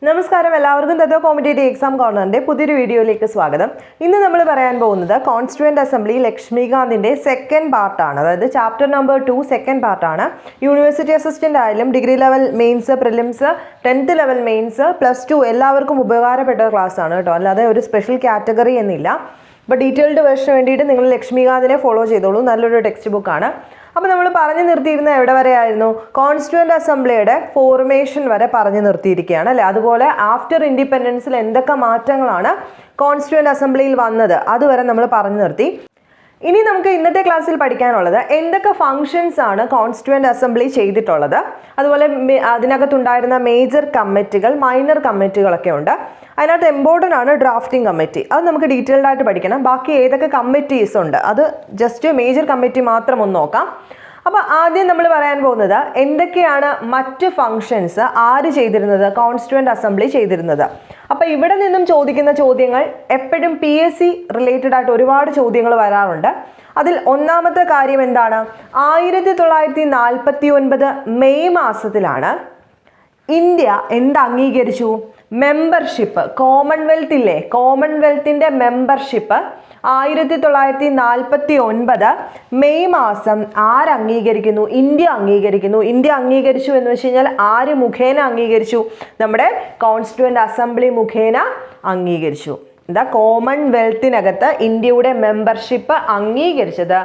നമസ്കാരം, എല്ലാവർക്കും തത്വ competitive exam കോർണറിന്റെ പുതിയൊരു വീഡിയോയിലേക്ക് സ്വാഗതം. ഇന്ന് നമ്മൾ പറയാൻ പോകുന്നത് കോൺസ്റ്റിറ്റ്യൂവന്റ് അസംബ്ലി ലക്ഷ്മികാന്തിന്റെ സെക്കൻഡ് പാർട്ടാണ്. അതായത് ചാപ്റ്റർ നമ്പർ 2 സെക്കൻഡ് പാർട്ടാണ്. യൂണിവേഴ്സിറ്റി അസിസ്റ്റന്റ് ആയാലും degree level mains, prelims, 10th level mains, +2 എല്ലാവർക്കും ഉപകാരപ്പെട്ട ക്ലാസ് ആണ് കേട്ടോ. അല്ലാതെ ഒരു സ്പെഷ്യൽ കാറ്റഗറി എന്നില്ല. അപ്പോൾ ഡീറ്റെയിൽഡ് വേർഷന് വേണ്ടിയിട്ട് നിങ്ങൾ ലക്ഷ്മികാന്തിനെ ഫോളോ ചെയ്തോളൂ. നല്ലൊരു ടെക്സ്റ്റ് ബുക്കാണ്. അപ്പോൾ നമ്മൾ പറഞ്ഞു നിർത്തിയിരുന്ന എവിടെ വരെ ആയിരുന്നു? കോൺസ്റ്റിറ്റ്യൂവന്റ് അസംബ്ലിയുടെ ഫോർമേഷൻ വരെ പറഞ്ഞു നിർത്തിയിരിക്കുകയാണ് അല്ലേ. അതുപോലെ ആഫ്റ്റർ ഇൻഡിപെൻഡൻസിൽ എന്തൊക്കെ മാറ്റങ്ങളാണ് കോൺസ്റ്റിറ്റ്യൂവന്റ് അസംബ്ലിയിൽ വന്നത് അതുവരെ നമ്മൾ പറഞ്ഞു നിർത്തി. ഇനി നമുക്ക് ഇന്നത്തെ ക്ലാസ്സിൽ പഠിക്കാനുള്ളത് എന്തൊക്കെ ഫങ്ഷൻസ് ആണ് കോൺസ്റ്റിറ്റ്യൂവന്റ് അസംബ്ലി ചെയ്തിട്ടുള്ളത്, അതുപോലെ അതിനകത്തുണ്ടായിരുന്ന മേജർ കമ്മിറ്റികൾ, മൈനർ കമ്മിറ്റികളൊക്കെ ഉണ്ട്. അതിനകത്ത് ഇമ്പോർട്ടൻ്റ് ആണ് ഡ്രാഫ്റ്റിംഗ് കമ്മിറ്റി. അത് നമുക്ക് ഡീറ്റെയിൽഡ് ആയിട്ട് പഠിക്കണം. ബാക്കി ഏതൊക്കെ കമ്മിറ്റീസ് ഉണ്ട് അത് ജസ്റ്റ് മേജർ കമ്മിറ്റി മാത്രം ഒന്ന് നോക്കാം. അപ്പോൾ ആദ്യം നമ്മൾ പറയാൻ പോകുന്നത് എന്തൊക്കെയാണ് മറ്റ് ഫങ്ഷൻസ് ആര് ചെയ്തിരുന്നത്, കോൺസ്റ്റിറ്റ്യൂവന്റ് അസംബ്ലി ചെയ്തിരുന്നത്. അപ്പോൾ ഇവിടെ നിന്നും ചോദിക്കുന്ന ചോദ്യങ്ങൾ എപ്പോഴും PSC റിലേറ്റഡ് ആയിട്ട് ഒരുപാട് ചോദ്യങ്ങൾ വരാറുണ്ട്. അതിൽ ഒന്നാമത്തെ കാര്യം എന്താണ്? 1949 മെയ് മാസത്തിലാണ് ഇന്ത്യ എന്ത് അംഗീകരിച്ചു? മെമ്പർഷിപ്പ്. കോമൺവെൽത്ത് ഇല്ലേ, കോമൺവെൽത്തിൻ്റെ മെമ്പർഷിപ്പ് 1949 മെയ് മാസം ആരംഗീകരിക്കുന്നു? ഇന്ത്യ അംഗീകരിക്കുന്നു. ഇന്ത്യ അംഗീകരിച്ചു എന്ന് വെച്ച് കഴിഞ്ഞാൽ ആര് മുഖേന അംഗീകരിച്ചു? നമ്മുടെ കോൺസ്റ്റിറ്റ്യൂവന്റ് അസംബ്ലി മുഖേന അംഗീകരിച്ചു. എന്താ, കോമൺവെൽത്തിനകത്ത് ഇന്ത്യയുടെ മെമ്പർഷിപ്പ് അംഗീകരിച്ചത്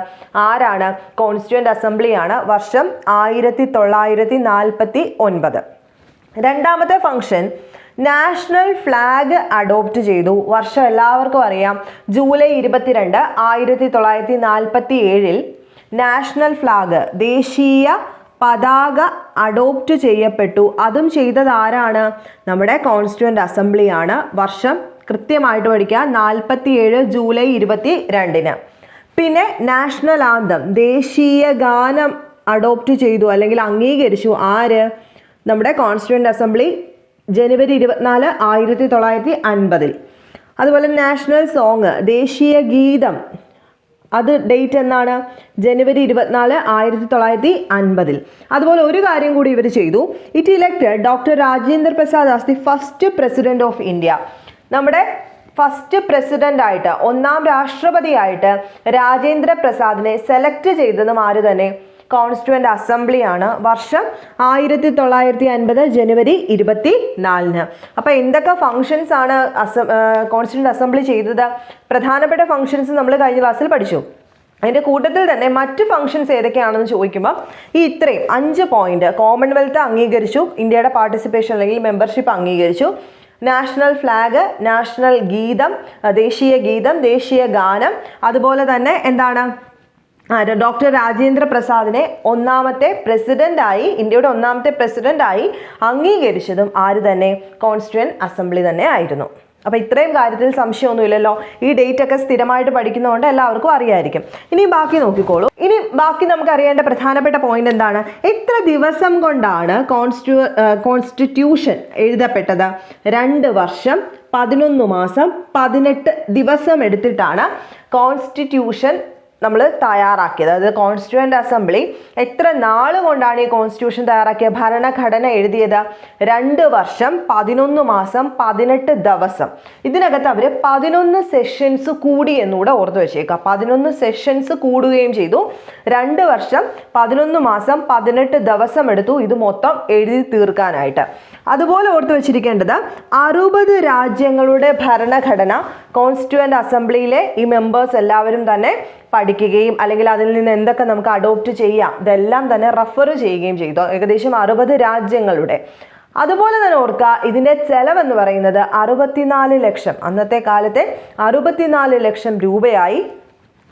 ആരാണ്? കോൺസ്റ്റിറ്റ്യൂവന്റ് അസംബ്ലിയാണ്. വർഷം 1949. രണ്ടാമത്തെ ഫംഗ്ഷൻ നാഷണൽ ഫ്ലാഗ് അഡോപ്റ്റ് ചെയ്തു. വർഷം എല്ലാവർക്കും അറിയാം, ജൂലൈ 22, 1947 നാഷണൽ ഫ്ലാഗ്, ദേശീയ പതാക അഡോപ്റ്റ് ചെയ്യപ്പെട്ടു. അതും ചെയ്തത് ആരാണ്? നമ്മുടെ കോൺസ്റ്റിറ്റ്യൂവന്റ് അസംബ്ലിയാണ്. വർഷം കൃത്യമായിട്ട് പഠിക്കുക, 47 ജൂലൈ 22. പിന്നെ നാഷണൽ ആന്തം, ദേശീയ ഗാനം അഡോപ്റ്റ് ചെയ്തു അല്ലെങ്കിൽ അംഗീകരിച്ചു ആര്? നമ്മുടെ കോൺസ്റ്റിറ്റ്യൂവന്റ് അസംബ്ലി ജനുവരി 24, 1950. അതുപോലെ നാഷണൽ സോങ്, ദേശീയ ഗീതം, അത് ഡേറ്റ് എന്നാണ്? ജനുവരി 24, 1950. അതുപോലെ ഒരു കാര്യം കൂടി ഇവർ ചെയ്തു. It elected doctor Rajendra Prasad as the first president of India. നമ്മുടെ ഫസ്റ്റ് പ്രസിഡന്റ് ആയിട്ട്, ഒന്നാം രാഷ്ട്രപതിയായിട്ട് രാജേന്ദ്ര പ്രസാദിനെ സെലക്ട് ചെയ്തതും ആര് തന്നെ? കോൺസ്റ്റിറ്റ്യൂവന്റ് അസംബ്ലിയാണ്. വർഷം 1950 ജനുവരി 24. അപ്പോൾ എന്തൊക്കെ ഫങ്ഷൻസ് ആണ് കോൺസ്റ്റിറ്റ്യൂവന്റ് അസംബ്ലി ചെയ്തത്? പ്രധാനപ്പെട്ട ഫങ്ഷൻസ് നമ്മൾ കഴിഞ്ഞ ക്ലാസ്സിൽ പഠിച്ചു. അതിൻ്റെ കൂട്ടത്തിൽ തന്നെ മറ്റ് ഫങ്ഷൻസ് ഏതൊക്കെയാണെന്ന് ചോദിക്കുമ്പോൾ ഈ ഇത്രയും 5 പോയിന്റ്: കോമൺവെൽത്ത് അംഗീകരിച്ചു, ഇന്ത്യയുടെ പാർട്ടിസിപ്പേഷൻ അല്ലെങ്കിൽ മെമ്പർഷിപ്പ് അംഗീകരിച്ചു, നാഷണൽ ഫ്ലാഗ്, നാഷണൽ ഗീതം, ദേശീയ ഗീതം, ദേശീയ ഗാനം, അതുപോലെ തന്നെ എന്താണ്, ഡോക്ടർ രാജേന്ദ്ര പ്രസാദിനെ ഒന്നാമത്തെ പ്രസിഡന്റായി, ഇന്ത്യയുടെ ഒന്നാമത്തെ പ്രസിഡന്റായി അംഗീകരിച്ചതും ആര് തന്നെ? കോൺസ്റ്റിറ്റ്യൂവന്റ് അസംബ്ലി തന്നെ ആയിരുന്നു. അപ്പോൾ ഇത്രയും കാര്യത്തിൽ സംശയമൊന്നുമില്ലല്ലോ. ഈ ഡേറ്റ് ഒക്കെ സ്ഥിരമായിട്ട് പഠിക്കുന്നതുകൊണ്ട് എല്ലാവർക്കും അറിയായിരിക്കും. ഇനി ബാക്കി നോക്കിക്കോളൂ. ഇനി ബാക്കി നമുക്ക് അറിയേണ്ട പ്രധാനപ്പെട്ട പോയിന്റ് എന്താണ്? എത്ര ദിവസം കൊണ്ടാണ് കോൺസ്റ്റിറ്റ്യൂഷൻ എഴുതപ്പെട്ടത്? 2 വർഷം 11 മാസം 18 ദിവസം എടുത്തിട്ടാണ് കോൺസ്റ്റിറ്റ്യൂഷൻ നമ്മൾ തയ്യാറാക്കിയത്. അതായത് കോൺസ്റ്റിറ്റ്യൂവന്റ് അസംബ്ലി എത്ര നാൾ കൊണ്ടാണ് ഈ കോൺസ്റ്റിറ്റ്യൂഷൻ തയ്യാറാക്കിയത്? ഭരണഘടന എഴുതിയത് 2 വർഷം 11 മാസം 18 ദിവസം. ഇതിനകത്ത് അവർ 11 സെഷൻസ് കൂടി എന്നുകൂടെ ഓർത്ത് വെച്ചേക്കുക. 11 സെഷൻസ് കൂടുകയും ചെയ്തു. 2 വർഷം 11 മാസം 18 ദിവസം എടുത്തു ഇത് മൊത്തം എഴുതി തീർക്കാനായിട്ട്. അതുപോലെ ഓർത്ത് വെച്ചിരിക്കേണ്ടത് 60 രാജ്യങ്ങളുടെ ഭരണഘടന കോൺസ്റ്റിറ്റ്യൂവന്റ് അസംബ്ലിയിലെ ഈ മെമ്പേഴ്സ് എല്ലാവരും തന്നെ പഠിക്കുകയും അല്ലെങ്കിൽ അതിൽ നിന്ന് എന്തൊക്കെ നമുക്ക് അഡോപ്റ്റ് ചെയ്യാം ഇതെല്ലാം തന്നെ റെഫർ ചെയ്യുകയും ചെയ്തു. ഏകദേശം 60 രാജ്യങ്ങളുടെ. അതുപോലെ തന്നെ ഓർക്കുക, ഇതിൻ്റെ ചെലവെന്ന് പറയുന്നത് 64 ലക്ഷം, അന്നത്തെ കാലത്തെ 64 ലക്ഷം രൂപയായി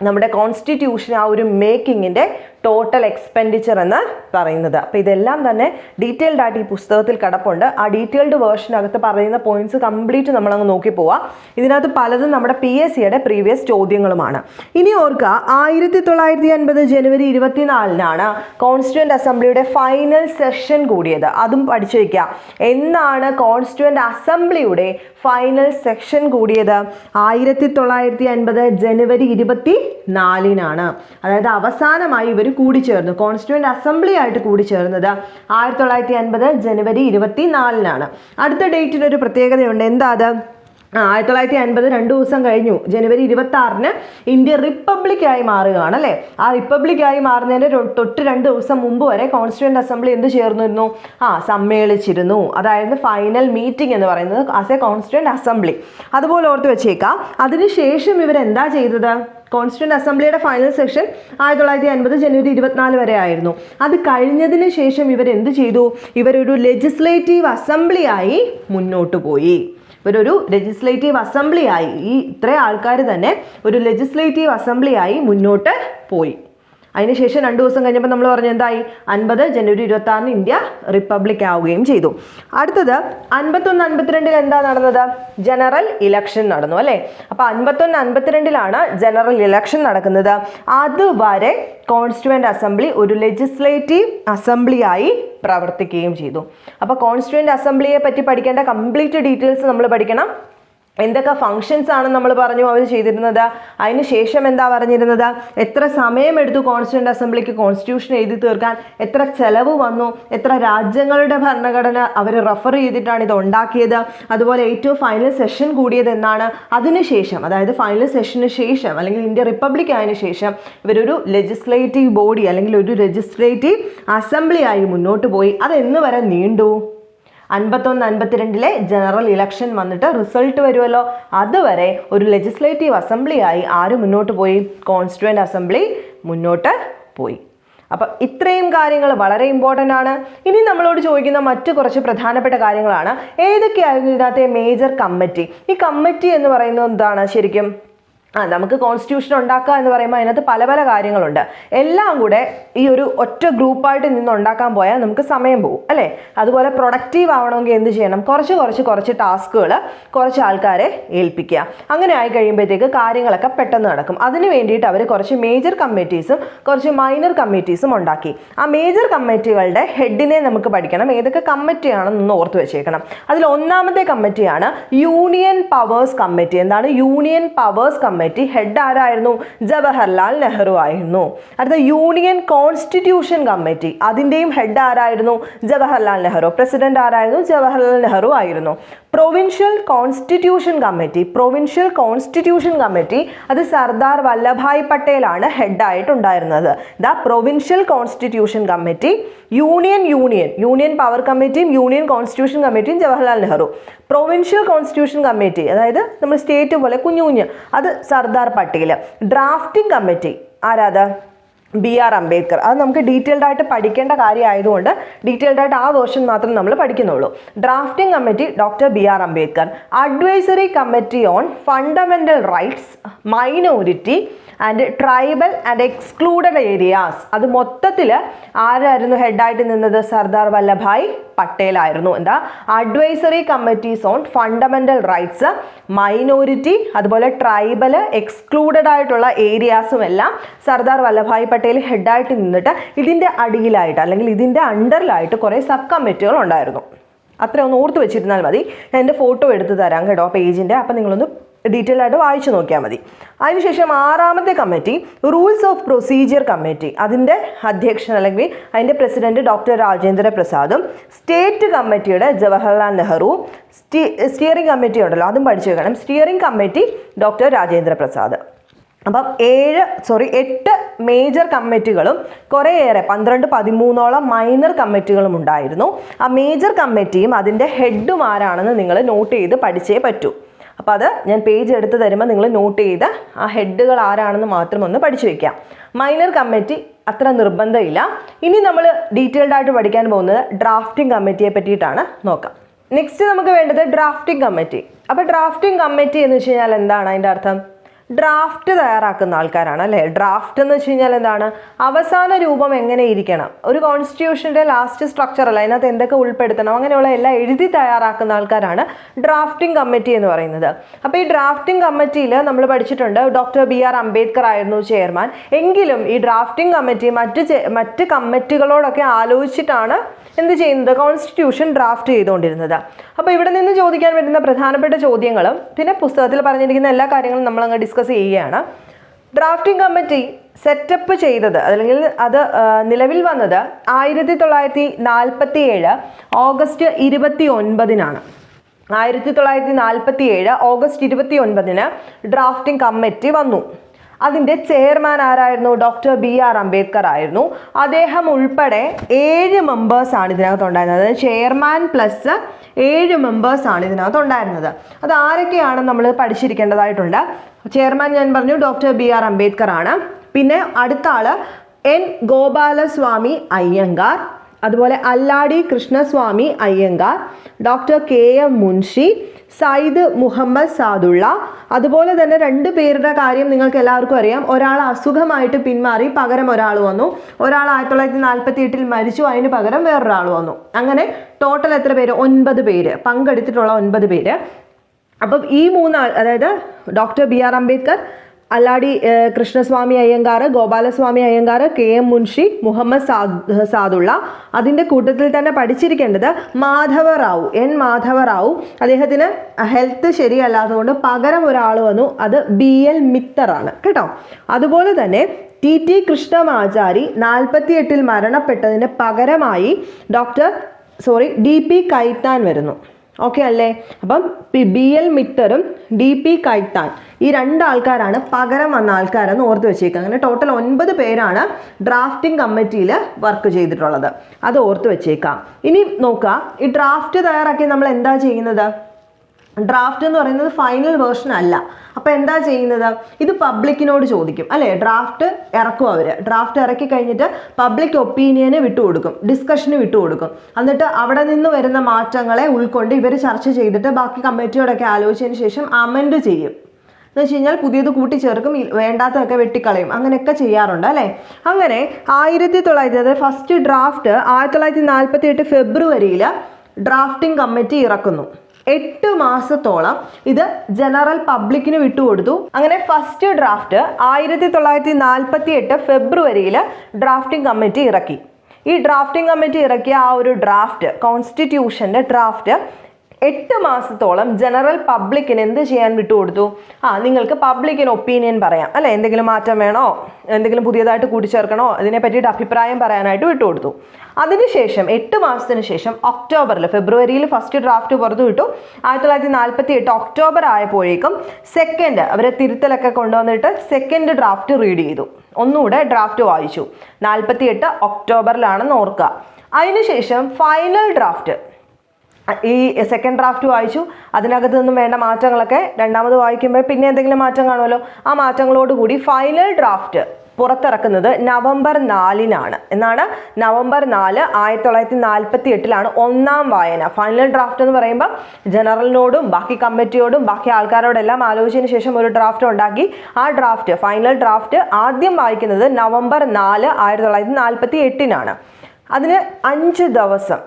നമ്മുടെ കോൺസ്റ്റിറ്റ്യൂഷൻ ആ ഒരു മേക്കിങ്ങിൻ്റെ ടോട്ടൽ എക്സ്പെൻഡിച്ചർ എന്ന് പറയുന്നത്. അപ്പോൾ ഇതെല്ലാം തന്നെ ഡീറ്റെയിൽഡ് ആയിട്ട് ഈ പുസ്തകത്തിൽ കിടപ്പുണ്ട്. ആ ഡീറ്റെയിൽഡ് വേർഷനകത്ത് പറയുന്ന പോയിന്റ്സ് കംപ്ലീറ്റ് നമ്മളങ്ങ് നോക്കി പോവാം. ഇതിനകത്ത് പലതും നമ്മുടെ PSCയുടെ പ്രീവിയസ് ചോദ്യങ്ങളുമാണ്. ഇനി ഓർക്കുക, 1950 ജനുവരി 24 കോൺസ്റ്റിറ്റ്യൂവന്റ് അസംബ്ലിയുടെ ഫൈനൽ സെഷൻ കൂടിയത്. അതും പഠിച്ചു വയ്ക്കുക. എന്നാണ് കോൺസ്റ്റിറ്റ്യൂവന്റ് അസംബ്ലിയുടെ ഫൈനൽ സെഷൻ കൂടിയത്? 1950 ജനുവരി 24. അതായത് അവസാനമായി ഇവർ കൂടിച്ചേർന്നു, കോൺസ്റ്റിറ്റ്യൂവൻ്റ് അസംബ്ലി ആയിട്ട് കൂടിച്ചേർന്നത് 1950 ജനുവരി 24-നാണ്. അടുത്ത ഡേറ്റിനൊരു പ്രത്യേകതയുണ്ട്. എന്താ അത്? 1950 2 ദിവസം കഴിഞ്ഞു, ജനുവരി 26-ന് ഇന്ത്യ റിപ്പബ്ലിക്കായി മാറുകയാണ് അല്ലേ. ആ റിപ്പബ്ലിക്കായി മാറുന്നതിന് തൊട്ട് 2 ദിവസം മുമ്പ് വരെ കോൺസ്റ്റിറ്റ്യൂവൻ്റ് അസംബ്ലി എന്ത് ചേർന്നിരുന്നു? സമ്മേളിച്ചിരുന്നു. അതായത് ഫൈനൽ മീറ്റിംഗ് എന്ന് പറയുന്നത് ആസ് എ കോൺസ്റ്റിറ്റ്യൂവൻ്റ് അസംബ്ലി. അതുപോലെ ഓർത്ത് വെച്ചേക്കാം. അതിനുശേഷം ഇവരെന്താ ചെയ്തത്? കോൺസ്റ്റിറ്റ്യൂവൻ്റ് അസംബ്ലിയുടെ ഫൈനൽ സെഷൻ 1950 ജനുവരി 24 വരെ ആയിരുന്നു. അത് കഴിഞ്ഞതിന് ശേഷം ഇവരെന്ത് ചെയ്തു? ഇവരൊരു ലെജിസ്ലേറ്റീവ് അസംബ്ലിയായി മുന്നോട്ട് പോയി. ഇവരൊരു ലെജിസ്ലേറ്റീവ് അസംബ്ലിയായി, ഈ ഇത്രയും ആൾക്കാർ തന്നെ ഒരു ലെജിസ്ലേറ്റീവ് അസംബ്ലിയായി മുന്നോട്ട് പോയി. അതിനുശേഷം 2 ദിവസം കഴിഞ്ഞപ്പോൾ നമ്മൾ പറഞ്ഞു എന്തായി? 50 ജനുവരി 26-ന് ഇന്ത്യ റിപ്പബ്ലിക് ആവുകയും ചെയ്തു. അടുത്തത് 51-52 എന്താ നടന്നത്? ജനറൽ ഇലക്ഷൻ നടന്നു അല്ലേ. അപ്പോൾ 51-52 ജനറൽ ഇലക്ഷൻ നടക്കുന്നത്. അതുവരെ കോൺസ്റ്റിറ്റ്യൂവൻ്റ് അസംബ്ലി ഒരു ലെജിസ്ലേറ്റീവ് അസംബ്ലിയായി പ്രവർത്തിക്കുകയും ചെയ്തു. അപ്പോൾ കോൺസ്റ്റിറ്റ്യൂവൻ്റ് അസംബ്ലിയെ പറ്റി പഠിക്കേണ്ട കംപ്ലീറ്റ് ഡീറ്റെയിൽസ് നമ്മൾ പഠിക്കണം. എന്തൊക്കെ ഫങ്ഷൻസ് ആണ് നമ്മൾ പറഞ്ഞു അവർ ചെയ്തിരുന്നത്, അതിന് ശേഷം എന്താ പറഞ്ഞിരുന്നത്, എത്ര സമയമെടുത്തു കോൺസ്റ്റിറ്റ്യൂവൻ്റ് അസംബ്ലിക്ക് കോൺസ്റ്റിറ്റ്യൂഷൻ എഴുതി തീർക്കാൻ, എത്ര ചെലവ് വന്നു, എത്ര രാജ്യങ്ങളുടെ ഭരണഘടന അവർ റെഫർ ചെയ്തിട്ടാണ് ഇത് ഉണ്ടാക്കിയത്, അതുപോലെ ഏറ്റവും ഫൈനൽ സെഷൻ കൂടിയത് എന്നാണ്, അതിനുശേഷം അതായത് ഫൈനൽ സെഷന് ശേഷം അല്ലെങ്കിൽ ഇന്ത്യ റിപ്പബ്ലിക് ആയതിനു ശേഷം ഇവരൊരു ലെജിസ്ലേറ്റീവ് ബോഡി അല്ലെങ്കിൽ ഒരു ലെജിസ്ലേറ്റീവ് അസംബ്ലി ആയി മുന്നോട്ട് പോയി. അതെന്ന് വരെ നീണ്ടു? 51-52 ജനറൽ ഇലക്ഷൻ വന്നിട്ട് റിസൾട്ട് വരുമല്ലോ, അതുവരെ ഒരു ലെജിസ്ലേറ്റീവ് അസംബ്ലി ആയി ആര് മുന്നോട്ട് പോയി? കോൺസ്റ്റിറ്റ്യൂവൻ്റ് അസംബ്ലി മുന്നോട്ട് പോയി. അപ്പം ഇത്രയും കാര്യങ്ങൾ വളരെ ഇമ്പോർട്ടൻ്റ് ആണ്. ഇനി നമ്മളോട് ചോദിക്കുന്ന മറ്റു കുറച്ച് പ്രധാനപ്പെട്ട കാര്യങ്ങളാണ്. ഏതൊക്കെയായിരുന്നു ഇതിനകത്തെ മേജർ കമ്മിറ്റി? ഈ കമ്മിറ്റി എന്ന് പറയുന്നത് എന്താണ് ശരിക്കും? നമുക്ക് കോൺസ്റ്റിറ്റ്യൂഷൻ ഉണ്ടാക്കുക എന്ന് പറയുമ്പോൾ അതിനകത്ത് പല പല കാര്യങ്ങളുണ്ട്. എല്ലാം കൂടെ ഈ ഒരു ഒറ്റ ഗ്രൂപ്പായിട്ട് നിന്ന് ഉണ്ടാക്കാൻ പോയാൽ നമുക്ക് സമയം പോകും അല്ലേ. അതുപോലെ പ്രൊഡക്റ്റീവ് ആവണമെങ്കിൽ എന്ത് ചെയ്യണം? കുറച്ച് ടാസ്കുകൾ കുറച്ച് ആൾക്കാരെ ഏൽപ്പിക്കുക. അങ്ങനെ ആയി കഴിയുമ്പോഴത്തേക്ക് കാര്യങ്ങളൊക്കെ പെട്ടെന്ന് നടക്കും. അതിന് വേണ്ടിയിട്ട് അവർ കുറച്ച് മേജർ കമ്മിറ്റീസും കുറച്ച് മൈനർ കമ്മിറ്റീസും ഉണ്ടാക്കി. ആ മേജർ കമ്മിറ്റികളുടെ ഹെഡിനെ നമുക്ക് പഠിക്കണം. ഏതൊക്കെ കമ്മിറ്റിയാണെന്നൊന്ന് ഓർത്ത് വെച്ചേക്കണം. അതിൽ ഒന്നാമത്തെ കമ്മിറ്റിയാണ് യൂണിയൻ പവേഴ്സ് കമ്മിറ്റി. എന്താണ് യൂണിയൻ പവേഴ്സ് കമ്മിറ്റി? ഹെഡ് ആരായിരുന്നു? ജവഹർലാൽ നെഹ്റു ആയിരുന്നു. അടുത്ത യൂണിയൻ കോൺസ്റ്റിറ്റ്യൂഷൻ കമ്മിറ്റി, അതിൻ്റെയും ഹെഡ് ആരായിരുന്നു? ജവഹർലാൽ നെഹ്റു. പ്രസിഡന്റ് ആരായിരുന്നു? ജവഹർലാൽ നെഹ്റു ആയിരുന്നു. പ്രൊവിൻഷ്യൽ കോൺസ്റ്റിറ്റ്യൂഷൻ കമ്മിറ്റി അത് സർദാർ വല്ലഭായ് പട്ടേലാണ് ഹെഡായിട്ടുണ്ടായിരുന്നത്. The provincial constitution committee, union power കമ്മിറ്റിയും യൂണിയൻ കോൺസ്റ്റിറ്റ്യൂഷൻ കമ്മിറ്റിയും Jawaharlal Nehru. Provincial constitution committee അതായത് നമ്മൾ സ്റ്റേറ്റ് പോലെ കുഞ്ഞു അത് സർദാർ പട്ടേൽ. ഡ്രാഫ്റ്റിംഗ് കമ്മിറ്റി ആരാത്? BR അംബേദ്കർ. അത് നമുക്ക് ഡീറ്റെയിൽഡ് ആയിട്ട് പഠിക്കേണ്ട കാര്യമായതുകൊണ്ട് ഡീറ്റെയിൽഡ് ആയിട്ട് ആ വേർഷൻ മാത്രം നമ്മൾ പഠിക്കുന്നുള്ളൂ. Drafting committee doctor BR Ambedkar. Advisory committee on fundamental rights, minority and tribal and excluded areas. അത് മൊത്തത്തിൽ ആരായിരുന്നു ഹെഡായിട്ട് നിന്നത്? സർദാർ വല്ലഭായ് പട്ടേൽ ആയിരുന്നു. എന്താ? Advisory committees on fundamental rights, minority, അതുപോലെ ട്രൈബൽ, എക്സ്ക്ലൂഡഡ് ആയിട്ടുള്ള ഏരിയാസും എല്ലാം സർദാർ വല്ലഭായ് പട്ടേൽ ഹെഡായിട്ട് നിന്നിട്ട് ഇതിൻ്റെ അടിയിലായിട്ട് അല്ലെങ്കിൽ ഇതിൻ്റെ അണ്ടറിലായിട്ട് കുറേ സബ് കമ്മിറ്റികൾ ഉണ്ടായിരുന്നു. അത്ര ഒന്ന് ഓർത്ത് വെച്ചിരുന്നാൽ മതി. ഞാൻ എൻ്റെ ഫോട്ടോ എടുത്ത് തരാം കേട്ടോ പേജിൻ്റെ. അപ്പം നിങ്ങളൊന്ന് ഡീറ്റെയിൽ ആയിട്ട് വായിച്ചു നോക്കിയാൽ മതി. അതിനുശേഷം 6ാമത്തെ committee rules of procedure committee. അതിൻ്റെ അധ്യക്ഷൻ അല്ലെങ്കിൽ അതിൻ്റെ പ്രസിഡന്റ് ഡോക്ടർ രാജേന്ദ്ര പ്രസാദും സ്റ്റേറ്റ് കമ്മിറ്റിയുടെ ജവഹർലാൽ നെഹ്റു. സ്റ്റിയറിംഗ് കമ്മിറ്റി ഉണ്ടല്ലോ, അതും പഠിച്ചു വെക്കണം. Steering committee doctor Rajendra Prasad. അപ്പം 8 മേജർ കമ്മിറ്റികളും കുറേയേറെ 12-13ഓളം മൈനർ കമ്മിറ്റികളും ഉണ്ടായിരുന്നു. ആ മേജർ കമ്മിറ്റിയും അതിൻ്റെ ഹെഡും ആരാണെന്ന് നിങ്ങൾ നോട്ട് ചെയ്ത് പഠിച്ചേ പറ്റൂ. അപ്പോൾ അത് ഞാൻ പേജ് എടുത്ത് തരുമ്പോൾ നിങ്ങൾ നോട്ട് ചെയ്ത് ആ ഹെഡുകൾ ആരാണെന്ന് മാത്രം ഒന്ന് പഠിച്ചു വയ്ക്കാം. മൈനർ കമ്മിറ്റി അത്ര നിർബന്ധമില്ല. ഇനി നമ്മൾ ഡീറ്റെയിൽഡ് ആയിട്ട് പഠിക്കാൻ പോകുന്നത് ഡ്രാഫ്റ്റിംഗ് കമ്മിറ്റിയെ പറ്റിയിട്ടാണ് നോക്കാം. നെക്സ്റ്റ് നമുക്ക് വേണ്ടത് ഡ്രാഫ്റ്റിംഗ് കമ്മിറ്റി. അപ്പോൾ ഡ്രാഫ്റ്റിംഗ് കമ്മിറ്റി എന്ന് വെച്ച് കഴിഞ്ഞാൽ എന്താണ് അതിൻ്റെ അർത്ഥം? ഡ്രാഫ്റ്റ് തയ്യാറാക്കുന്ന ആൾക്കാരാണ് അല്ലേ. ഡ്രാഫ്റ്റ് എന്ന് വെച്ച് കഴിഞ്ഞാൽ എന്താണ്? അവസാന രൂപം എങ്ങനെ ഇരിക്കണം, ഒരു കോൺസ്റ്റിറ്റ്യൂഷൻ്റെ ലാസ്റ്റ് സ്ട്രക്ചർ അല്ല, അതിനകത്ത് എന്തൊക്കെ ഉൾപ്പെടുത്തണം, അങ്ങനെയുള്ള എല്ലാം എഴുതി തയ്യാറാക്കുന്ന ആൾക്കാരാണ് ഡ്രാഫ്റ്റിംഗ് കമ്മിറ്റി എന്ന് പറയുന്നത്. അപ്പോൾ ഈ ഡ്രാഫ്റ്റിംഗ് കമ്മിറ്റിയിൽ നമ്മൾ പഠിച്ചിട്ടുണ്ട് ഡോക്ടർ BR അംബേദ്കർ ആയിരുന്നു ചെയർമാൻ. എങ്കിലും ഈ ഡ്രാഫ്റ്റിംഗ് കമ്മിറ്റി മറ്റ് കമ്മിറ്റികളോടൊക്കെ ആലോചിച്ചിട്ടാണ് എന്ത് ചെയ്യുന്നത്? കോൺസ്റ്റിറ്റ്യൂഷൻ ഡ്രാഫ്റ്റ് ചെയ്തുകൊണ്ടിരുന്നത്. അപ്പോൾ ഇവിടെ നിന്ന് ചോദിക്കാൻ വരുന്ന പ്രധാനപ്പെട്ട ചോദ്യങ്ങളും പിന്നെ പുസ്തകത്തിൽ പറഞ്ഞിരിക്കുന്ന എല്ലാ കാര്യങ്ങളും നമ്മൾ അങ്ങ് ഡിസ്കസ് ചെയ്യുകയാണ്. ഡ്രാഫ്റ്റിംഗ് കമ്മിറ്റി സെറ്റപ്പ് ചെയ്തത് അല്ലെങ്കിൽ അത് നിലവിൽ വന്നത് 1947 ഓഗസ്റ്റ് 29-നാണ്. 1947 ഓഗസ്റ്റ് 29-ന് ഡ്രാഫ്റ്റിംഗ് കമ്മിറ്റി വന്നു. അതിൻ്റെ ചെയർമാൻ ആരായിരുന്നു? ഡോക്ടർ BR അംബേദ്കർ ആയിരുന്നു. അദ്ദേഹം ഉൾപ്പെടെ 7 മെമ്പേഴ്സാണ് ഇതിനകത്ത് ഉണ്ടായിരുന്നത്. അതായത് ചെയർമാൻ പ്ലസ് 7 മെമ്പേഴ്സാണ് ഇതിനകത്ത് ഉണ്ടായിരുന്നത്. അത് ആരൊക്കെയാണ് നമ്മൾ പഠിച്ചിരിക്കേണ്ടതായിട്ടുണ്ട്. ചെയർമാൻ ഞാൻ പറഞ്ഞു ഡോക്ടർ BR അംബേദ്കർ ആണ്. പിന്നെ അടുത്ത ആള് N ഗോപാലസ്വാമി അയ്യങ്കാർ, അതുപോലെ അല്ലാടി കൃഷ്ണസ്വാമി അയ്യങ്കാർ, ഡോക്ടർ KM മുൻഷി, സയ്യിദ് മുഹമ്മദ് സാദുള്ള. അതുപോലെ തന്നെ 2 പേരുടെ കാര്യം നിങ്ങൾക്ക് എല്ലാവർക്കും അറിയാം. ഒരാൾ അസുഖമായിട്ട് പിന്മാറി, പകരം ഒരാൾ വന്നു. ഒരാൾ 1948 മരിച്ചു, അതിന് പകരം വേറൊരാൾ വന്നു. അങ്ങനെ ടോട്ടൽ എത്ര പേര്? 9 പേര് പങ്കെടുത്തിട്ടുള്ള 9 പേര്. അപ്പം ഈ 3 ആൾ, അതായത് doctor BR Ambedkar, Alladi Krishnaswami Ayyangar, Gopalaswami Ayyangar, KM Munshi, Muhammad Saadulla. അതിൻ്റെ കൂട്ടത്തിൽ തന്നെ പഠിച്ചിരിക്കേണ്ടത് മാധവറാവു, N മാധവറാവു. അദ്ദേഹത്തിന് ഹെൽത്ത് ശരിയല്ലാത്തതുകൊണ്ട് പകരം ഒരാൾ വന്നു, അത് BL മിത്തറാണ് കേട്ടോ. അതുപോലെ തന്നെ TT കൃഷ്ണമാചാരി 48-ൽ മരണപ്പെട്ടതിന് പകരമായി DP കൈത്താൻ വരുന്നു. ഓക്കെ അല്ലേ? അപ്പം BL മിത്തറും DP കൈത്താൻ, ഈ 2 ആൾക്കാരാണ് പകരം വന്ന ആൾക്കാരെന്ന് ഓർത്ത് വെച്ചേക്കുക. അങ്ങനെ ടോട്ടൽ 9 പേരാണ് ഡ്രാഫ്റ്റിംഗ് കമ്മിറ്റിയിൽ വർക്ക് ചെയ്തിട്ടുള്ളത്. അത് ഓർത്ത് വെച്ചേക്കാം. ഇനി നോക്കുക, ഈ ഡ്രാഫ്റ്റ് തയ്യാറാക്കി നമ്മൾ എന്താ ചെയ്യുന്നത്? ഡ്രാഫ്റ്റ് എന്ന് പറയുന്നത് ഫൈനൽ വേർഷൻ അല്ല. അപ്പോൾ എന്താ ചെയ്യുന്നത്? ഇത് പബ്ലിക്കിനോട് ചോദിക്കും അല്ലേ? ഡ്രാഫ്റ്റ് ഇറക്കും അവർ. ഡ്രാഫ്റ്റ് ഇറക്കി കഴിഞ്ഞിട്ട് പബ്ലിക് ഒപ്പീനിയന് വിട്ടുകൊടുക്കും, ഡിസ്കഷന് വിട്ടുകൊടുക്കും. എന്നിട്ട് അവിടെ നിന്ന് വരുന്ന മാറ്റങ്ങളെ ഉൾക്കൊണ്ട് ഇവർ ചർച്ച ചെയ്തിട്ട് ബാക്കി കമ്മിറ്റിയോടൊക്കെ ആലോചിച്ചതിന് ശേഷം അമെൻഡ് ചെയ്യും. എന്ന് വെച്ച് കഴിഞ്ഞാൽ പുതിയത് കൂട്ടിച്ചേർക്കും, വേണ്ടാത്തതൊക്കെ വെട്ടിക്കളയും. അങ്ങനെയൊക്കെ ചെയ്യാറുണ്ട് അല്ലേ? അങ്ങനെ 1900 ഫസ്റ്റ് ഡ്രാഫ്റ്റ് 1948 ഫെബ്രുവരിയിൽ ഡ്രാഫ്റ്റിംഗ് കമ്മിറ്റി ഇറക്കുന്നു. 8 മാസത്തോളം ഇത് ജനറൽ പബ്ലിക്കിന് വിട്ടുകൊടുത്തു. അങ്ങനെ ഫസ്റ്റ് ഡ്രാഫ്റ്റ് 1948 ഫെബ്രുവരിയിൽ ഡ്രാഫ്റ്റിംഗ് കമ്മിറ്റി ഇറക്കി. ഈ ഡ്രാഫ്റ്റിംഗ് കമ്മിറ്റി ഇറക്കിയ ആ ഒരു ഡ്രാഫ്റ്റ്, കോൺസ്റ്റിറ്റ്യൂഷൻ്റെ ഡ്രാഫ്റ്റ് 8 മാസത്തോളം ജനറൽ പബ്ലിക്കിന് എന്ത് ചെയ്യാൻ വിട്ടുകൊടുത്തു? നിങ്ങൾക്ക് പബ്ലിക്കിന് ഒപ്പീനിയൻ പറയാം അല്ലേ? എന്തെങ്കിലും മാറ്റം വേണോ, എന്തെങ്കിലും പുതിയതായിട്ട് കൂട്ടിച്ചേർക്കണോ, അതിനെ പറ്റിയിട്ട് അഭിപ്രായം പറയാനായിട്ട് വിട്ടുകൊടുത്തു. അതിനുശേഷം 8 മാസത്തിന് ശേഷം ഒക്ടോബറിൽ, ഫെബ്രുവരിയിൽ ഫസ്റ്റ് ഡ്രാഫ്റ്റ് പുറത്തു വിട്ടു. 1948 ഒക്ടോബർ ആയപ്പോഴേക്കും സെക്കൻഡ്, അവരെ തിരുത്തലൊക്കെ കൊണ്ടുവന്നിട്ട് സെക്കൻഡ് ഡ്രാഫ്റ്റ് റീഡ് ചെയ്തു. ഒന്നുകൂടെ ഡ്രാഫ്റ്റ് വായിച്ചു. 48 ഒക്ടോബറിലാണെന്ന് ഓർക്കുക. അതിനുശേഷം ഫൈനൽ ഡ്രാഫ്റ്റ്, ഈ സെക്കൻഡ് ഡ്രാഫ്റ്റ് വായിച്ചു. അതിനകത്ത് നിന്നും വേണ്ട മാറ്റങ്ങളൊക്കെ രണ്ടാമത് വായിക്കുമ്പോൾ പിന്നെ എന്തെങ്കിലും മാറ്റം കാണുമല്ലോ. ആ മാറ്റങ്ങളോടുകൂടി ഫൈനൽ ഡ്രാഫ്റ്റ് പുറത്തിറക്കുന്നത് നവംബർ 4-നാണ്. എന്നാണ് നവംബർ 4, 1948 ഒന്നാം വായന. ഫൈനൽ ഡ്രാഫ്റ്റ് എന്ന് പറയുമ്പോൾ ജനറലിനോടും ബാക്കി കമ്മിറ്റിയോടും ബാക്കി ആൾക്കാരോടെല്ലാം ആലോചിച്ചതിന് ശേഷം ഒരു ഡ്രാഫ്റ്റ് ഉണ്ടാക്കി. ആ ഡ്രാഫ്റ്റ്, ഫൈനൽ ഡ്രാഫ്റ്റ് ആദ്യം വായിക്കുന്നത് നവംബർ 4, 1948. അതിന് 5 ദിവസം,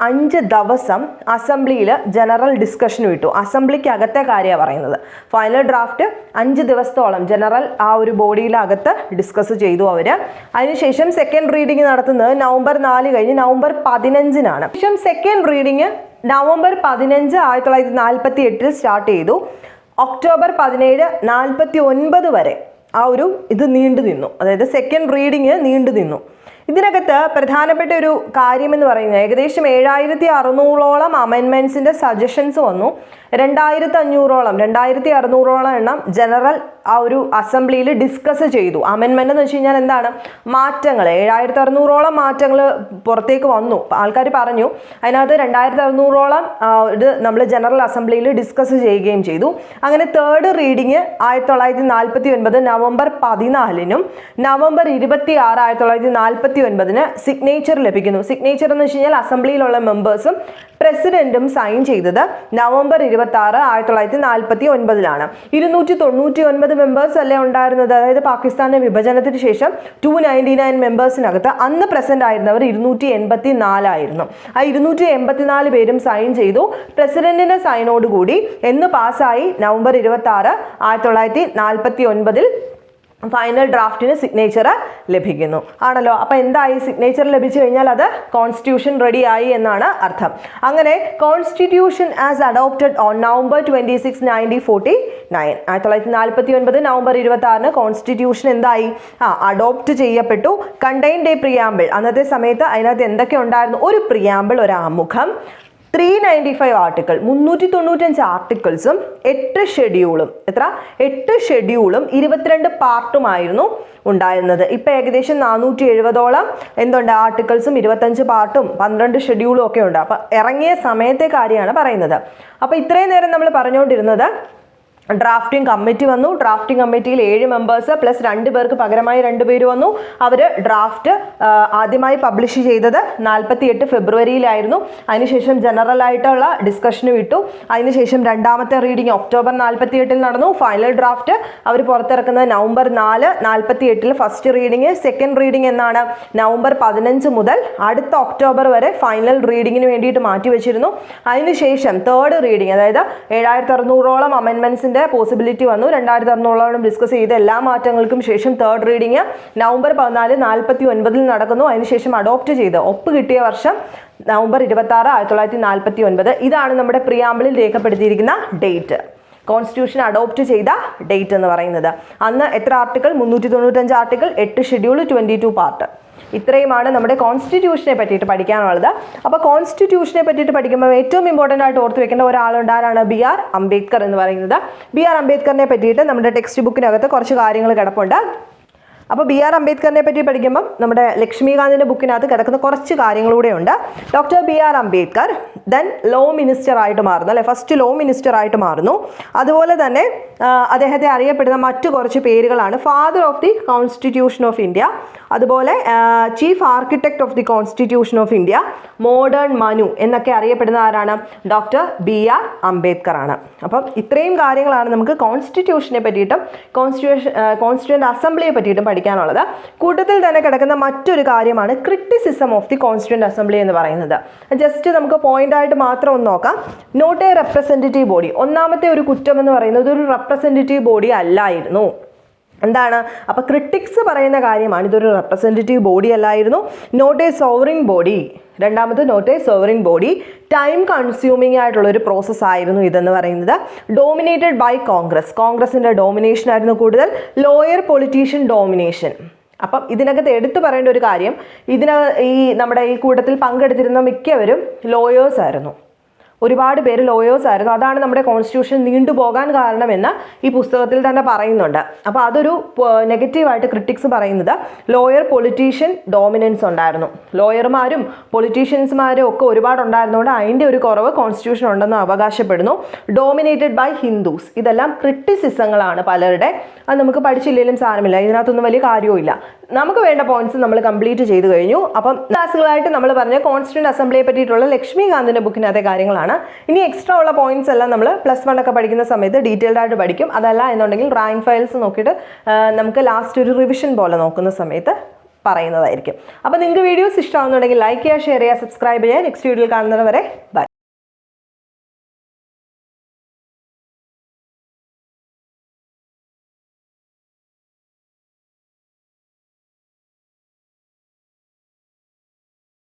5 ദിവസം അസംബ്ലിയിൽ ജനറൽ ഡിസ്കഷൻ വിട്ടു. അസംബ്ലിക്ക് അകത്തെ കാര്യമാണ് പറയുന്നത്. ഫൈനൽ ഡ്രാഫ്റ്റ് 5 ദിവസത്തോളം ജനറൽ ആ ഒരു ബോഡിയിലകത്ത് ഡിസ്കസ് ചെയ്തു അവർ. അതിനുശേഷം സെക്കൻഡ് റീഡിംഗ് നടത്തുന്നത് നവംബർ 4 കഴിഞ്ഞ് നവംബർ 15-നാണ്. ശേഷം സെക്കൻഡ് റീഡിംഗ് നവംബർ 15, 1948 സ്റ്റാർട്ട് ചെയ്തു. ഒക്ടോബർ 17, 1949 വരെ ആ ഒരു ഇത് നീണ്ടു നിന്നു. അതായത് സെക്കൻഡ് റീഡിങ് നീണ്ടു നിന്നു. ഇതിനകത്ത് പ്രധാനപ്പെട്ട ഒരു കാര്യമെന്ന് പറയുന്നത് ഏകദേശം 7600ഓളം അമെൻമെൻറ്റ്സിൻ്റെ സജഷൻസ് വന്നു. 2600ഓളം എണ്ണം ജനറൽ ആ ഒരു അസംബ്ലിയിൽ ഡിസ്കസ് ചെയ്തു. അമെൻമെൻ്റ് എന്ന് വെച്ച് കഴിഞ്ഞാൽ എന്താണ്? മാറ്റങ്ങൾ. 7600ഓളം മാറ്റങ്ങൾ പുറത്തേക്ക് വന്നു. ആൾക്കാർ പറഞ്ഞു. അതിനകത്ത് 2600ഓളം ഇത് നമ്മൾ ജനറൽ അസംബ്ലിയിൽ ഡിസ്കസ് ചെയ്യുകയും ചെയ്തു. അങ്ങനെ തേർഡ് റീഡിങ് 1949 നവംബർ 14-നും നവംബർ 26, 1949 സിഗ്നേച്ചർ ലഭിക്കുന്നു. സിഗ്നേച്ചർ എന്ന് വെച്ച് കഴിഞ്ഞാൽ അസംബ്ലിയിലുള്ള മെമ്പേഴ്സും പ്രസിഡന്റും സൈൻ ചെയ്തത് നവംബർ 26, 1949 299 മെമ്പേഴ്സ് അല്ലേ ഉണ്ടായിരുന്നത്. അതായത് പാകിസ്ഥാന്റെ വിഭജനത്തിന് ശേഷം 299 മെമ്പേഴ്സിനകത്ത് അന്ന് പ്രസന്റ് ആയിരുന്നവർ 284 ആയിരുന്നു. ആ 284 പേരും സൈൻ ചെയ്തു. പ്രസിഡന്റിന്റെ സൈനോടുകൂടി എന്ന് പാസ്സായി നവംബർ 26, 1949 ഫൈനൽ ഡ്രാഫ്റ്റിന് സിഗ്നേച്ചർ ലഭിക്കുന്നു ആണല്ലോ. അപ്പോൾ എന്തായി, സിഗ്നേച്ചർ ലഭിച്ചു കഴിഞ്ഞാൽ അത് കോൺസ്റ്റിറ്റ്യൂഷൻ റെഡി ആയി എന്നാണ് അർത്ഥം. അങ്ങനെ constitution as adopted on November 26, 1949 1949 November 26 constitution എന്തായി, അഡോപ്റ്റ് ചെയ്യപ്പെട്ടു. കണ്ടെയ്ൻഡ് എ പ്രിയാമ്പിൾ, അന്നത്തെ സമയത്ത് അതിനകത്ത് എന്തൊക്കെ ഉണ്ടായിരുന്നു, ഒരു പ്രിയാമ്പിൾ, ഒരു ആമുഖം, 395 ആർട്ടിക്കിൾ, 395 ആർട്ടിക്കിൾസും 8 ഷെഡ്യൂളും, എത്ര, 8 ഷെഡ്യൂളും 22 പാർട്ടുമായിരുന്നു ഉണ്ടായിരുന്നത്. ഇപ്പം ഏകദേശം 470ഓളം എന്തുണ്ട്, ആർട്ടിക്കിൾസും 25 പാർട്ടും 12 ഷെഡ്യൂളും ഒക്കെ ഉണ്ട്. അപ്പം ഇറങ്ങിയ സമയത്തെ കാര്യമാണ് പറയുന്നത്. അപ്പോൾ ഇത്രയും നേരം നമ്മൾ പറഞ്ഞുകൊണ്ടിരുന്നത് ഡ്രാഫ്റ്റിംഗ് കമ്മിറ്റി വന്നു. ഡ്രാഫ്റ്റിംഗ് കമ്മിറ്റിയിൽ 7 മെമ്പേഴ്സ് പ്ലസ് 2 പേർക്ക് പകരമായി 2 പേര് വന്നു. അവർ ഡ്രാഫ്റ്റ് ആദ്യമായി പബ്ലിഷ് ചെയ്തത് 48 ഫെബ്രുവരിയിലായിരുന്നു. അതിനുശേഷം ജനറൽ ആയിട്ടുള്ള ഡിസ്കഷന് വിട്ടു. അതിനുശേഷം രണ്ടാമത്തെ റീഡിംഗ് ഒക്ടോബർ 48 നടന്നു. ഫൈനൽ ഡ്രാഫ്റ്റ് അവർ പുറത്തിറക്കുന്നത് November 4, 48 first reading. Second reading എന്നാണ് നവംബർ 15 മുതൽ അടുത്ത ഒക്ടോബർ വരെ ഫൈനൽ റീഡിങ്ങിന് വേണ്ടിയിട്ട് മാറ്റിവെച്ചിരുന്നു. അതിനുശേഷം തേർഡ് റീഡിംഗ്, അതായത് 7600ഓളം അമെൻമെന്റ്സിന്റെ പോസിബിലിറ്റി വന്നു. 2600ഓളം ഡിസ്കസ് ചെയ്ത എല്ലാ മാറ്റങ്ങൾക്കും ശേഷം തേർഡ് റീഡിംഗ് നവംബർ 14, 49 നടക്കുന്നു. അതിനുശേഷം അഡോപ്റ്റ് ചെയ്ത് ഒപ്പ് കിട്ടിയ വർഷം നവംബർ 26, 1949. ഇതാണ് നമ്മുടെ പ്രിയാമ്പിളിൽ രേഖപ്പെടുത്തിയിരിക്കുന്ന ഡേറ്റ്, കോൺസ്റ്റിറ്റ്യൂഷൻ അഡോപ്റ്റ് ചെയ്ത ഡേറ്റ് എന്ന് പറയുന്നത്. അന്ന് എത്ര ആർട്ടിക്കിൾ, 395 ആർട്ടിക്കിൾ, 8 ഷെഡ്യൂൾ, 22 പാർട്ട്. ഇത്രയുമാണ് നമ്മുടെ കോൺസ്റ്റിറ്റ്യൂഷനെ പറ്റിയിട്ട് പഠിക്കാനുള്ളത്. അപ്പോൾ കോൺസ്റ്റിറ്റ്യൂഷനെ പറ്റിയിട്ട് പഠിക്കുമ്പോൾ ഏറ്റവും ഇമ്പോർട്ടൻ്റ് ആയിട്ട് ഓർത്ത് വെക്കേണ്ട ഒരാളുണ്ട്. ആരാണ്? BR അംബേദ്കർ എന്ന് പറയുന്നത്. BR അംബേദ്കറിനെ പറ്റിയിട്ട് നമ്മുടെ ടെക്സ്റ്റ് ബുക്കിനകത്ത് കുറച്ച് കാര്യങ്ങൾ കിടപ്പുണ്ട്. അപ്പോൾ BR അംബേദ്കറിനെ പറ്റി പഠിക്കുമ്പം നമ്മുടെ ലക്ഷ്മികാന്തിൻ്റെ ബുക്കിനകത്ത് കിടക്കുന്ന കുറച്ച് കാര്യങ്ങളൂടെ ഉണ്ട്. Doctor BR Ambedkar then law minister ആയിട്ട് മാറുന്നു, അല്ലെ, ഫസ്റ്റ് ലോ മിനിസ്റ്റർ ആയിട്ട് മാറുന്നു. അതുപോലെ തന്നെ അദ്ദേഹത്തെ അറിയപ്പെടുന്ന മറ്റു കുറച്ച് പേരുകളാണ് father of the constitution of India, അതുപോലെ chief architect of the constitution of India, modern Manu എന്നൊക്കെ അറിയപ്പെടുന്ന ആരാണ്? ഡോക്ടർ BR അംബേദ്കർ ആണ്. അപ്പം ഇത്രയും കാര്യങ്ങളാണ് നമുക്ക് കോൺസ്റ്റിറ്റ്യൂഷനെ പറ്റിയിട്ടും കോൺസ്റ്റിറ്റ്യൂവൻ്റ് അസംബ്ലിയെ പറ്റിയിട്ടും പഠിക്കാനുള്ളത്. കൂട്ടത്തിൽ തന്നെ കിടക്കുന്ന മറ്റൊരു കാര്യമാണ് criticism of the constituent assembly എന്ന് പറയുന്നത്. ജസ്റ്റ് നമുക്ക് പോയിന്റ് ആയിട്ട് മാത്രം ഒന്ന് നോക്കാം. Not a representative body. ഒന്നാമത്തെ ഒരു കുറ്റം എന്ന് പറയുന്നത് ഒരു റെപ്രസെൻറ്റേറ്റീവ് ബോഡി അല്ലായിരുന്നു. എന്താണ്? അപ്പോൾ ക്രിട്ടിക്സ് പറയുന്ന കാര്യമാണ്, ഇതൊരു റെപ്രസെൻറ്റേറ്റീവ് ബോഡി അല്ലായിരുന്നു. Not a sovereign body. രണ്ടാമത് not a sovereign body. Time consuming ആയിട്ടുള്ള ഒരു പ്രോസസ്സ് ആയിരുന്നു ഇതെന്ന് പറയുന്നത്. Dominated by Congress. കോൺഗ്രസിൻ്റെ ഡോമിനേഷൻ ആയിരുന്നു കൂടുതൽ. Lawyer politician domination. അപ്പം ഇതിനകത്ത് എടുത്തു പറയേണ്ട ഒരു കാര്യം, നമ്മുടെ ഈ കൂട്ടത്തിൽ പങ്കെടുത്തിരുന്ന മിക്കവരും ലോയേഴ്സ് ആയിരുന്നു. ഒരുപാട് പേര് ലോയേഴ്സ് ആയിരുന്നു. അതാണ് നമ്മുടെ കോൺസ്റ്റിറ്റ്യൂഷൻ നീണ്ടുപോകാൻ കാരണമെന്ന് ഈ പുസ്തകത്തിൽ തന്നെ പറയുന്നുണ്ട്. അപ്പോൾ അതൊരു നെഗറ്റീവായിട്ട് ക്രിട്ടിക്സ് പറയുന്നത് ലോയർ പൊളിറ്റീഷ്യൻ ഡോമിനൻസ് ഉണ്ടായിരുന്നു. ലോയർമാരും പൊളിറ്റീഷ്യൻസ്മാരും ഒക്കെ ഒരുപാട് ഉണ്ടായിരുന്നുകൊണ്ട് അതിൻ്റെ ഒരു കുറവ് കോൺസ്റ്റിറ്റ്യൂഷൻ ഉണ്ടെന്ന് അവകാശപ്പെടുന്നു. Dominated by Hindus. ഇതെല്ലാം ക്രിറ്റിസിസങ്ങളാണ് പലരുടെ. അത് നമുക്ക് പഠിച്ചില്ലെങ്കിലും സാരമില്ല, ഇതിനകത്തൊന്നും വലിയ കാര്യവുമില്ല. നമുക്ക് വേണ്ട പോയിന്റ്സ് നമ്മൾ കംപ്ലീറ്റ് ചെയ്ത് കഴിഞ്ഞു. അപ്പം ക്ലാസ്സുകളായിട്ട് നമ്മൾ പറഞ്ഞ കോൺസ്റ്റിറ്റ്യൂവൻ്റ് അസംബ്ലിയെ പറ്റിയിട്ടുള്ള ലക്ഷ്മികാന്തിൻ്റെ ബുക്കിനകത്തെ കാര്യങ്ങളാണ്. ഇനി എക്സ്ട്രാ ഉള്ള പോയിന്റ്സ് എല്ലാം നമ്മൾ +1 ഒക്കെ പഠിക്കുന്ന സമയത്ത് ഡീറ്റെയിൽഡ് ആയിട്ട് പഠിക്കും. അതല്ല എന്നുണ്ടെങ്കിൽ റാങ്ക് ഫയൽസ് നോക്കിയിട്ട് നമുക്ക് ലാസ്റ്റ് ഒരു റിവിഷൻ പോലെ നോക്കുന്ന സമയത്ത് പറയുന്നതായിരിക്കും. അപ്പോൾ നിങ്ങൾക്ക് വീഡിയോസ് ഇഷ്ടമാകുന്നുണ്ടെങ്കിൽ ലൈക്ക് ചെയ്യുക, ഷെയർ ചെയ്യുക, സബ്സ്ക്രൈബ് ചെയ്യുക. നെക്സ്റ്റ് വീഡിയോയിൽ കാണുന്നത് വരെ ബൈ.